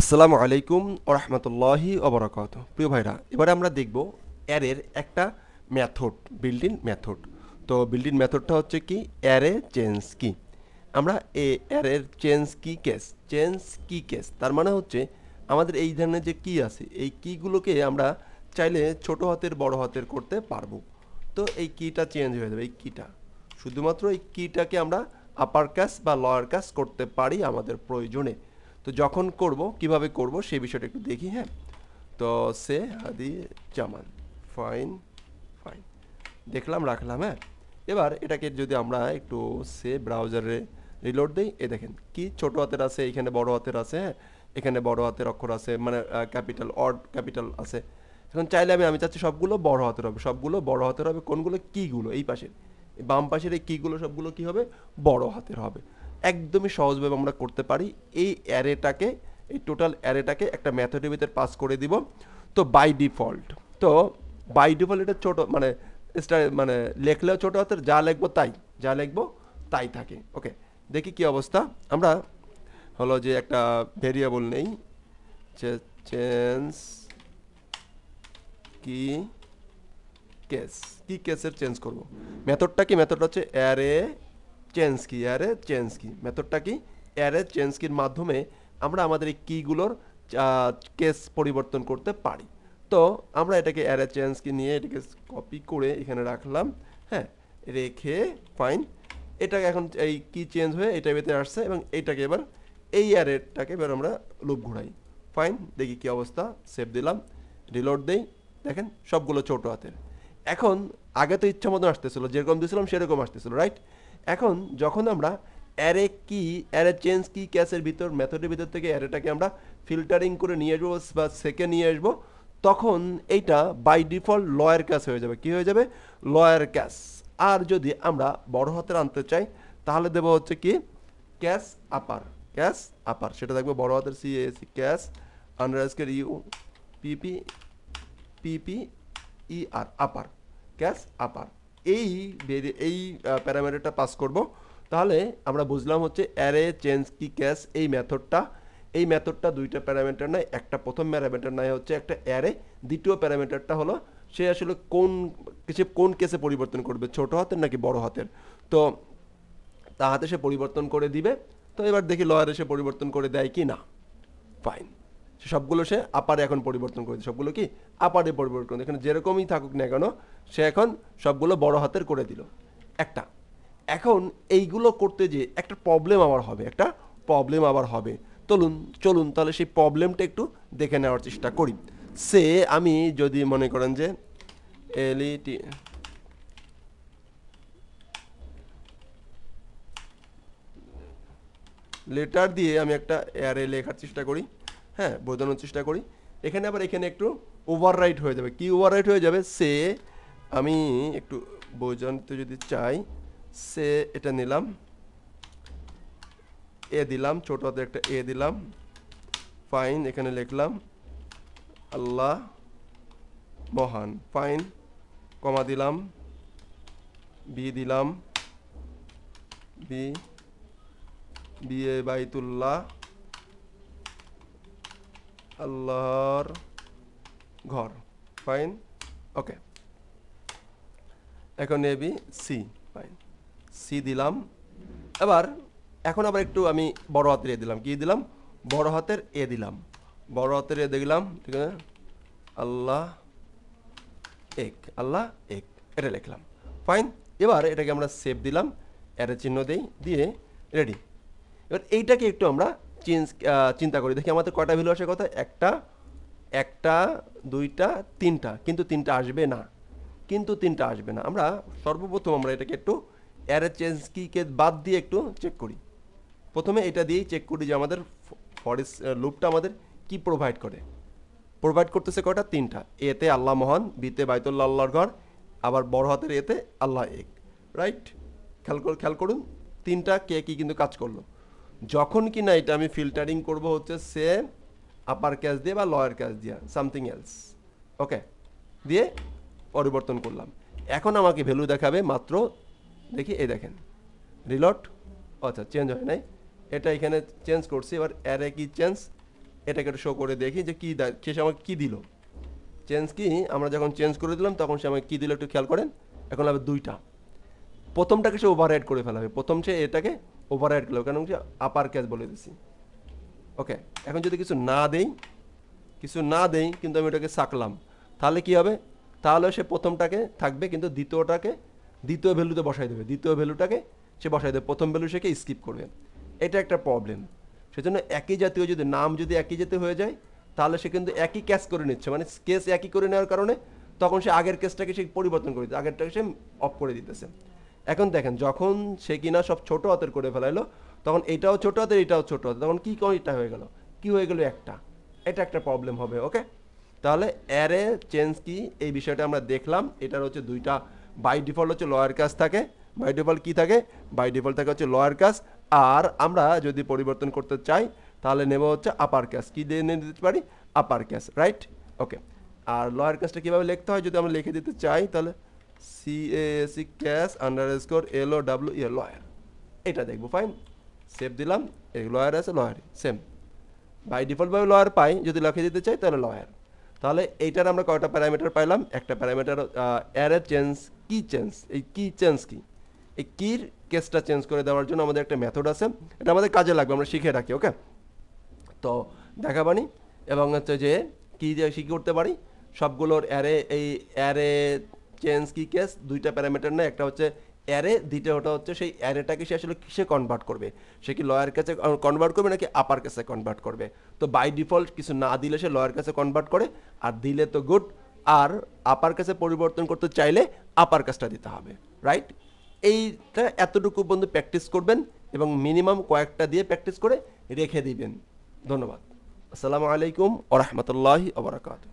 আসসালামু আলাইকুম ওয়া রাহমাতুল্লাহি ওয়া বারাকাতুহু। প্রিয় ভাইরা, এবারে আমরা দেখব অ্যারের একটা মেথড, বিল্ট ইন মেথড। তো বিল্ট ইন মেথডটা হচ্ছে কি, অ্যারে চেঞ্জ কি। আমরা অ্যারের চেঞ্জ কি কেস তার মানে হচ্ছে আমাদের এই ধরনের যে কি আছে, এই কিগুলোকে আমরা চাইলে ছোট হাতের বড় হাতের করতে পারবো। তো এই কিটা চেঞ্জ হয়ে যাবে, এই কিটা শুধুমাত্র এই কিটাকে আমরা আপার ক্যাস বা লোয়ার ক্যাস করতে পারি আমাদের প্রয়োজনে। তো যখন করব, কিভাবে করব সেই বিষয়টা একটু দেখি। হ্যাঁ, তো সে হাদি জামান, ফাইন ফাইন দেখলাম, রাখলাম। হ্যাঁ, এবার এটাকে যদি আমরা একটু সে ব্রাউজারে রিলোড দিই, এ দেখেন কি ছোট হাতের আছে, এখানে বড় হাতের আছে। হ্যাঁ, এখানে বড় হাতের অক্ষর আছে, মানে ক্যাপিটাল অড ক্যাপিটাল আছে। এখন চাইলে আমি চাচ্ছি সবগুলো বড় হাতের হবে, সবগুলো বড় হাতের হবে। কোনগুলো, কিগুলো এই পাশের, বাম পাশের এই কিগুলো সবগুলো কি হবে, বড় হাতের হবে। একদমই সহজভাবে আমরা করতে পারি। এই অ্যারেটাকে, এই টোটাল অ্যারেটাকে একটা মেথডের ভিতরে পাস করে দিব। তো বাই ডিফল্ট এটা ছোট, মানে মানে লেখলেও ছোট হাতের, যা লিখবো তাই থাকে। ওকে, দেখি কি অবস্থা। আমরা হলো যে একটা ভেরিয়েবল নেই, যে চেঞ্জ কি কেস, কি কেসের চেঞ্জ করব। মেথডটা কি, মেথডটা হচ্ছে অ্যারে চেঞ্জ কি। মেথডটা কি, অ্যারে চেঞ্জ কির মাধ্যমে আমরা আমাদের এই কিগুলোর কেস পরিবর্তন করতে পারি। তো আমরা এটাকে অ্যারে চেঞ্জ কি নিয়ে এটাকে কপি করে এখানে রাখলাম। হ্যাঁ, রেখে ফাইন, এটাকে এখন এই কি চেঞ্জ হয়ে এটা ভেতরে আসছে, এবং এইটাকে এবার এই অ্যারেটাকে এবার আমরা লুপ ঘুরাই। ফাইন, দেখি কি অবস্থা। সেভ দিলাম, রিলোড দেই, দেখেন সবগুলো ছোট হাতের। এখন আগে তো ইচ্ছা মতো আসতেছিল, যেরকম দিয়েছিলাম সেরকম আসতেছিল, রাইট। এখন যখন আমরা অ্যারে চেঞ্জ কি ক্যাসের ভিতর, মেথডের ভিতর থেকে অ্যারেটাকে আমরা ফিল্টারিং করে নিয়ে আসবো বা সেকে নিয়ে আসবো, তখন এইটা বাই ডিফল্ট লয়ার ক্যাস হয়ে যাবে। কি হয়ে যাবে, লয়ার ক্যাস। আর যদি আমরা বড় হাতের আনতে চাই, তাহলে দেবো হচ্ছে কি, ক্যাস আপার, সেটা দেখবো বড় হাতের CAC, case underscore U PP PP ER, upper, case upper. এই এই প্যারামিটারটা পাস করব। তাহলে আমরা বুঝলাম হচ্ছে অ্যারে চেঞ্জ কি ক্যাস এই মেথডটা দুইটা প্যারামিটার নয়, একটা প্রথম প্যারামিটার নয় হচ্ছে একটা অ্যারে। দ্বিতীয় প্যারামিটারটা হলো সে আসলে কোন কেসে পরিবর্তন করবে, ছোট হাতের নাকি বড় হাতের। তো তা হাতে সে পরিবর্তন করে দিবে। তো এবার দেখি লয়ারে সে পরিবর্তন করে দেয় কি না। ফাইন, সবগুলো সে আপারে এখন পরিবর্তন করে দিল, সবগুলো কি আপারে পরিবর্তন, এখানে যেরকমই থাকুক না কেন সে এখন সবগুলো বড় হাতের করে দিল একটা। এখন এইগুলো করতে যে একটা প্রবলেম আবার হবে। চলুন তাহলে সেই প্রবলেমটা একটু দেখে নেওয়ার চেষ্টা করি। আমি যদি মনে করেন যে এলইটি লেটার দিয়ে আমি একটা অ্যারে লেখার চেষ্টা করি। হ্যাঁ, বোঝানোর চেষ্টা করি। এখানে একটু ওভাররাইট হয়ে যাবে। কি ওভাররাইট হয়ে যাবে, আমি একটু বোঝাতে যদি চাই, এটা নিলাম, এ দিলাম, ছোট হাতে একটা এ দিলাম, ফাইন, এখানে লিখলাম আল্লাহ মহান, ফাইন, কমা দিলাম, বি দিলাম, বিয়ে বাইতুল্লাহ, আল্লাহর ঘর, ফাইন, ওকে। এখন বি সি, ফাইন, সি দিলাম। এখন আবার একটু আমি বড় হাতের এ দিলাম, কি দিলাম, বড় হাতের এ দিলাম, দিলাম, ঠিক আছে, আল্লাহ এক, এটা লিখলাম, ফাইন। এবার এটাকে আমরা সেভ দিলাম, অ্যারে চিহ্ন দিয়ে রেডি। এবার এইটাকে একটু আমরা চিন্তা করি, দেখি আমাদের কয়টা ভ্যালু আসে, কথা একটা দুইটা তিনটা, কিন্তু তিনটা আসবে না। আমরা সর্বপ্রথম আমরা এটাকে একটু অ্যারে চেঞ্জ কিকে বাদ দিয়ে একটু চেক করি। প্রথমে এটা দিয়েই চেক করি যে আমাদের ফরেস্ট লুপটা আমাদের কি প্রোভাইড করতেছে, কয়টা, তিনটা। এতে আল্লাহ মহান, বিতে বাইতুল্লাহ আল্লাহর ঘর, আবার বড় হাতের এতে আল্লাহ এক, রাইট। খেয়াল করুন তিনটা কে কি কিন্তু কাজ করলো। যখন কি না এটা আমি ফিল্টারিং করব হচ্ছে সে আপার ক্যাশ দিয়ে বা লয়ার ক্যাশ দিয়ে সামথিং এলস, ওকে, দিয়ে পরিবর্তন করলাম। এখন আমাকে ভ্যালু দেখাবে মাত্র, দেখি এই দেখেন রিলোড, আচ্ছা চেঞ্জ হয় নাই, এটা এখানে চেঞ্জ করছি, এবার অ্যারে কি চেঞ্জ এটাকে একটু শো করে দেখি যে কী সে আমাকে কী দিল। চেঞ্জ কি আমরা যখন চেঞ্জ করে দিলাম তখন সে আমাকে কী দিল একটু খেয়াল করেন। এখন হবে দুইটা, প্রথমটাকে সে ওভাররাইড করে ফেলাবে, প্রথম সে এটাকে ওভাররাইড করলো কারণ সে আপার ক্যাশ বলে দিছি। ওকে, এখন যদি কিছু না দেই কিন্তু আমি ওটাকে সাকলাম, তাহলে কি হবে, তাহলে সে প্রথমটাকে থাকবে কিন্তু দ্বিতীয় ভ্যালুতে বসাই দেবে, দ্বিতীয় ভ্যালুটাকে সে বসাই দেবে, প্রথম ভ্যালু সেকে স্কিপ করবে। এটা একটা প্রবলেম। সেজন্য একই জাতীয় যদি নাম যদি একই জাতীয় হয়ে যায় তাহলে সে কিন্তু একই ক্যাশ করে নিচ্ছে, মানে কেস একই করে নেওয়ার কারণে তখন সে আগের কেসটাকে সে পরিবর্তন করে দিচ্ছে, আগেরটাকে সে অফ করে দিতেছে। এখন দেখেন যখন সে কিনা সব ছোট হাতের করে ফেলাইলো তখন এটাও ছোট হাতের এটাও ছোট হাতের, তখন কি এটা হয়ে গেল, কি হয়ে গেল একটা, এটা একটা প্রবলেম হবে। ওকে, তাহলে অ্যারে চেঞ্জ কি এই বিষয়টা আমরা দেখলাম। এটার হচ্ছে দুইটা, বাই ডিফল্ট হচ্ছে লয়ার কাজ থাকে, বাই ডিফল্ট কি থাকে, বাই ডিফল্ট থাকে হচ্ছে লয়ার কাজ, আর আমরা যদি পরিবর্তন করতে চাই তাহলে নেব হচ্ছে আপার ক্যাশ, কি দিয়ে নিয়ে দিতে পারি, আপার ক্যাশ, রাইট। ওকে, আর লয়ার কাজটা কীভাবে লিখতে হয় যদি আমরা লিখে দিতে চাই তাহলে CASE cash underscore LOWE lawyer, এটা দেখবো। ফাইন, সেভ দিলাম, এই লয়ার আছে, লয়ার সেম বাই ডিফল্টভাবে লয়ার পাই, যদি লিখে দিতে চাই তাহলে লয়ার। তাহলে এইটার আমরা কয়টা প্যারামিটার পাইলাম, একটা প্যারামিটার অ্যারে চেঞ্জ কি চেঞ্জ, এই কি চেঞ্জ কি, এই কির কেসটা চেঞ্জ করে দেওয়ার জন্য আমাদের একটা মেথড আছে, এটা আমাদের কাজে লাগবে, আমরা শিখে রাখি। ওকে, তো দেখাবানি এবং হচ্ছে যে কী যে শিখে করতে পারি সবগুলোর অ্যারে, এই অ্যারে চেঞ্জ কি কেস দুইটা প্যারামিটার না, একটা হচ্ছে অ্যারে, দ্বিতীয়টা হচ্ছে সেই অ্যারেটাকে সে আসলে কিসে কনভার্ট করবে, সে কি লয়ার কাছে কনভার্ট করবে নাকি আপার কাছে কনভার্ট করবে। তো বাই ডিফল্ট কিছু না দিলে সে লয়ার কাছে কনভার্ট করে, আর দিলে তো গুড, আর আপার কাছে পরিবর্তন করতে চাইলে আপার কাজটা দিতে হবে, রাইট। এইটা এতটুকু বন্ধু প্র্যাকটিস করবেন এবং মিনিমাম কয়েকটা দিয়ে প্র্যাকটিস করে রেখে দিবেন। ধন্যবাদ। আসসালামু আলাইকুম ওয়া রাহমাতুল্লাহি ওয়া বারাকাতুহু।